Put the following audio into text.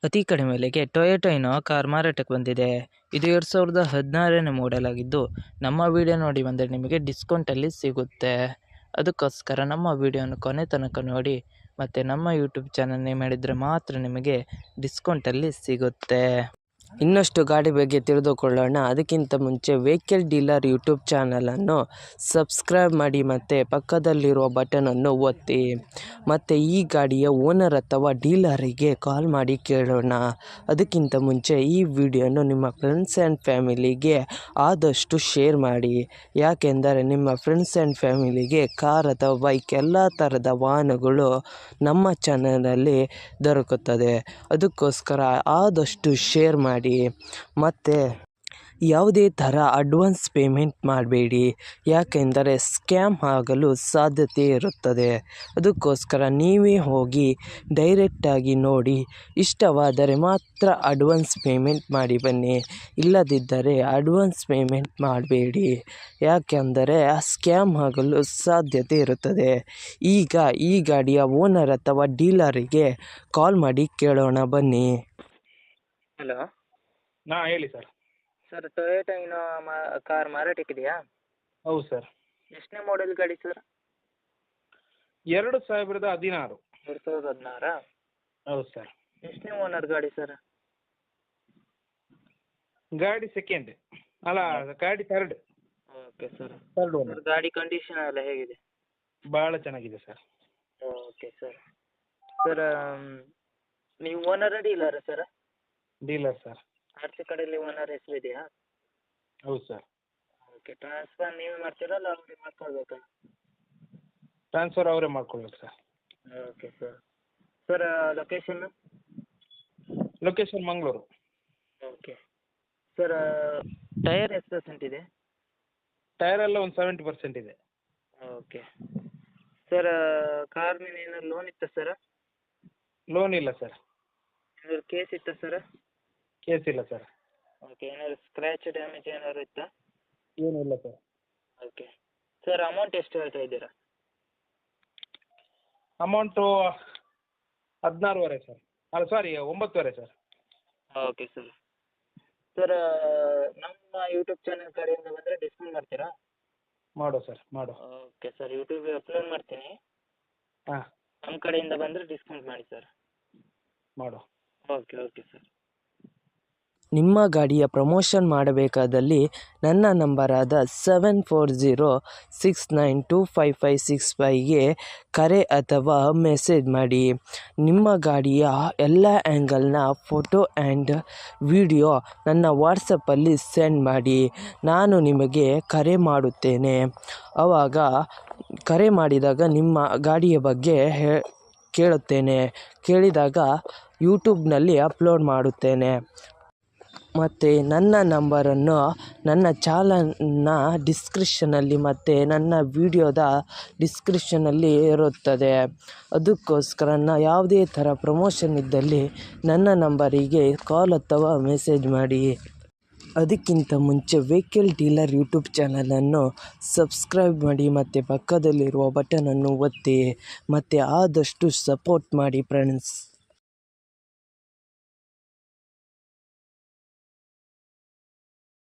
ಅತಿ ಕಡಿಮೆ ಬೆಲೆಗೆ ಟೊಯೋಟಾ ಇನೋವಾ ಕಾರ್ ಮಾರಾಟಕ್ಕೆ ಬಂದಿದೆ. ಇದು 2016ನೇ ಮಾಡೆಲ್ ಆಗಿದ್ದು, ನಮ್ಮ ವಿಡಿಯೋ ನೋಡಿ ಬಂದರೆ ನಿಮಗೆ ಡಿಸ್ಕೌಂಟಲ್ಲಿ ಸಿಗುತ್ತೆ. ಅದಕ್ಕೋಸ್ಕರ ನಮ್ಮ ವಿಡಿಯೋನ ಕೊನೆ ತನಕ ನೋಡಿ ಮತ್ತು ನಮ್ಮ ಯೂಟ್ಯೂಬ್ ಚಾನಲ್ ನೇಮ್ ಮಾಡಿದರೆ ಮಾತ್ರ ನಿಮಗೆ ಡಿಸ್ಕೌಂಟಲ್ಲಿ ಸಿಗುತ್ತೆ. ಇನ್ನಷ್ಟು ಗಾಡಿ ಬಗ್ಗೆ ತಿಳಿದುಕೊಳ್ಳೋಣ. ಅದಕ್ಕಿಂತ ಮುಂಚೆ ವೆಹಿಕಲ್ ಡೀಲರ್ ಯೂಟ್ಯೂಬ್ ಚಾನಲನ್ನು ಸಬ್ಸ್ಕ್ರೈಬ್ ಮಾಡಿ ಮತ್ತು ಪಕ್ಕದಲ್ಲಿರುವ ಬಟನನ್ನು ಒತ್ತಿ. ಮತ್ತು ಈ ಗಾಡಿಯ ಓನರ್ ಅಥವಾ ಡೀಲರಿಗೆ ಕಾಲ್ ಮಾಡಿ ಕೇಳೋಣ. ಅದಕ್ಕಿಂತ ಮುಂಚೆ ಈ ವಿಡಿಯೋನು ನಿಮ್ಮ ಫ್ರೆಂಡ್ಸ್ ಆ್ಯಂಡ್ ಫ್ಯಾಮಿಲಿಗೆ ಆದಷ್ಟು ಶೇರ್ ಮಾಡಿ. ಯಾಕೆಂದರೆ ನಿಮ್ಮ ಫ್ರೆಂಡ್ಸ್ ಆ್ಯಂಡ್ ಫ್ಯಾಮಿಲಿಗೆ ಕಾರ್ ಅಥವಾ ಬೈಕ್ ಎಲ್ಲ ಥರದ ವಾಹನಗಳು ನಮ್ಮ ಚಾನಲಲ್ಲಿ ದೊರಕುತ್ತದೆ. ಅದಕ್ಕೋಸ್ಕರ ಆದಷ್ಟು ಶೇರ್ ಮಾಡಿ. ಮತ್ತು ಯಾವುದೇ ಥರ ಅಡ್ವಾನ್ಸ್ ಪೇಮೆಂಟ್ ಮಾಡಬೇಡಿ, ಯಾಕೆಂದರೆ ಸ್ಕ್ಯಾಮ್ ಆಗಲು ಸಾಧ್ಯತೆ ಇರುತ್ತದೆ. ಅದಕ್ಕೋಸ್ಕರ ನೀವೇ ಹೋಗಿ ಡೈರೆಕ್ಟಾಗಿ ನೋಡಿ, ಇಷ್ಟವಾದರೆ ಮಾತ್ರ ಅಡ್ವಾನ್ಸ್ ಪೇಮೆಂಟ್ ಮಾಡಿ ಬನ್ನಿ. ಇಲ್ಲದಿದ್ದರೆ ಅಡ್ವಾನ್ಸ್ ಪೇಮೆಂಟ್ ಮಾಡಬೇಡಿ, ಯಾಕೆಂದರೆ ಸ್ಕ್ಯಾಮ್ ಆಗಲು ಸಾಧ್ಯತೆ ಇರುತ್ತದೆ. ಈಗ ಈ ಗಾಡಿಯ ಓನರ್ ಅಥವಾ ಡೀಲರಿಗೆ ಕಾಲ್ ಮಾಡಿ ಕೇಳೋಣ ಬನ್ನಿ. ಹಲೋ ಹೇಳಿ sir. Sir, Toyota Innova car ಮಾರಾಟಕ್ಕಿದೆಯಾ? ಹೌದು ಸರ್. ಎಷ್ಟನೇ ಮಾಡೆಲ್ ಗಾಡಿ ಸರ್? 2016. 2016? ಹೌದು ಸರ್. ಎಷ್ಟನೇ ಓನರ್ ಗಾಡಿ ಸರ್? ಗಾಡಿ ಸೆಕೆಂಡ್, ಅಲ್ಲ ಗಾಡಿ third. Okay sir. Third owner. ಗಾಡಿ ಕಂಡೀಷನ್ ಎಲ್ಲ ಹೇಗಿದೆ? ಭಾಳ ಚೆನ್ನಾಗಿದೆ ಸರ್. Okay sir. ಸರ್, ನೀವು ಓನರ ಡೀಲರಾ sir? Dealer sir. R C ಕಡೆಯಲ್ಲಿ ಓನರ್ ಹೆಸರು ಇದೆಯಾ? ಹೌದು ಸರ್. ಓಕೆ. ಟ್ರಾನ್ಸ್ಫರ್ ನೀವೇ ಮಾಡ್ತೀರಾ ಅಲ್ಲ ಅವ್ರಿಗೆ ಮಾಡ್ಕೊಳ್ಬೇಕಾ? ಟ್ರಾನ್ಸ್ಫರ್ ಅವರೇ ಮಾಡ್ಕೊಳ್ಬೇಕು sir. Okay sir. Sir, location? Location Mangaluru. Okay. Sir, tyre ಎಷ್ಟು ಪರ್ಸೆಂಟ್ ಇದೆ? ಟೈರ್ ಎಲ್ಲ ಒಂದು 70% ಇದೆ. ಓಕೆ. ಸರ್, ಕಾರ್ ಮೇಲೆ ಏನಾದ್ರು ಲೋನ್ ಇತ್ತಾ ಸರ್? ಲೋನ್ ಇಲ್ಲ ಸರ್. ಏನಾದ್ರು ಕೇಸ್ ಇತ್ತಾ ಸರ್? ಕೇಸ್ ಇಲ್ಲ ಸರ್. ಓಕೆ. ಏನಾದ್ರು ಸ್ಕ್ರ್ಯಾಚ್ ಡ್ಯಾಮೇಜ್ ಏನಾದ್ರು ಇತ್ತಾ? ಏನೂ ಇಲ್ಲ ಸರ್. ಓಕೆ. ಸರ್, ಅಮೌಂಟ್ ಎಷ್ಟು ಹೇಳ್ತಾ ಇದ್ದೀರಾ? Amount 16.5 sir. ಅಲ್ಲ ಸಾರಿ 9.5 ಸರ್. Okay sir. ಸರ್, ನಮ್ಮ ಯೂಟ್ಯೂಬ್ ಚಾನಲ್ ಕಡೆಯಿಂದ ಬಂದರೆ ಡಿಸ್ಕೌಂಟ್ ಮಾಡ್ತೀರಾ? ಮಾಡೋ ಸರ್, ಮಾಡೋ. Okay sir. ಯೂಟ್ಯೂಬಿಗೆ ಅಪ್ಲೋಡ್ ಮಾಡ್ತೀನಿ. ಹಾಂ, ನಮ್ಮ ಕಡೆಯಿಂದ ಬಂದರೆ ಡಿಸ್ಕೌಂಟ್ ಮಾಡಿ ಸರ್. ಮಾಡೋ. Okay okay sir. ನಿಮ್ಮ ಗಾಡಿಯ ಪ್ರಮೋಷನ್ ಮಾಡಬೇಕಾದಲ್ಲಿ ನನ್ನ ನಂಬರಾದ 7406925565ಗೆ ಕರೆ ಅಥವಾ ಮೆಸೇಜ್ ಮಾಡಿ. ನಿಮ್ಮ ಗಾಡಿಯ ಎಲ್ಲ ಆ್ಯಂಗಲ್ನ ಫೋಟೋ ಆ್ಯಂಡ್ ವಿಡಿಯೋ ನನ್ನ ವಾಟ್ಸಪ್ಪಲ್ಲಿ ಸೆಂಡ್ ಮಾಡಿ. ನಾನು ನಿಮಗೆ ಕರೆ ಮಾಡುತ್ತೇನೆ. ಆವಾಗ ಕರೆ ಮಾಡಿದಾಗ ನಿಮ್ಮ ಗಾಡಿಯ ಬಗ್ಗೆ ಕೇಳುತ್ತೇನೆ. ಕೇಳಿದಾಗ ಯೂಟ್ಯೂಬ್ನಲ್ಲಿ ಅಪ್ಲೋಡ್ ಮಾಡುತ್ತೇನೆ. ಮತ್ತು ನನ್ನ ನಂಬರನ್ನು ನನ್ನ ಚಾನಲ್ನ ಡಿಸ್ಕ್ರಿಪ್ಷನಲ್ಲಿ ಮತ್ತು ನನ್ನ ವಿಡಿಯೋದ ಡಿಸ್ಕ್ರಿಪ್ಷನಲ್ಲಿ ಇರುತ್ತದೆ. ಅದಕ್ಕೋಸ್ಕರ ಯಾವುದೇ ಥರ ಪ್ರಮೋಷನ್ ಇದ್ದಲ್ಲಿ ನನ್ನ ನಂಬರಿಗೆ ಕಾಲ್ ಅಥವಾ ಮೆಸೇಜ್ ಮಾಡಿ. ಅದಕ್ಕಿಂತ ಮುಂಚೆ ವೆಹಿಕಲ್ ಡೀಲರ್ ಯೂಟ್ಯೂಬ್ ಚಾನಲನ್ನು ಸಬ್ಸ್ಕ್ರೈಬ್ ಮಾಡಿ ಮತ್ತು ಪಕ್ಕದಲ್ಲಿರುವ ಬಟನನ್ನು ಒತ್ತಿ ಮತ್ತು ಆದಷ್ಟು ಸಪೋರ್ಟ್ ಮಾಡಿ ಫ್ರೆಂಡ್ಸ್.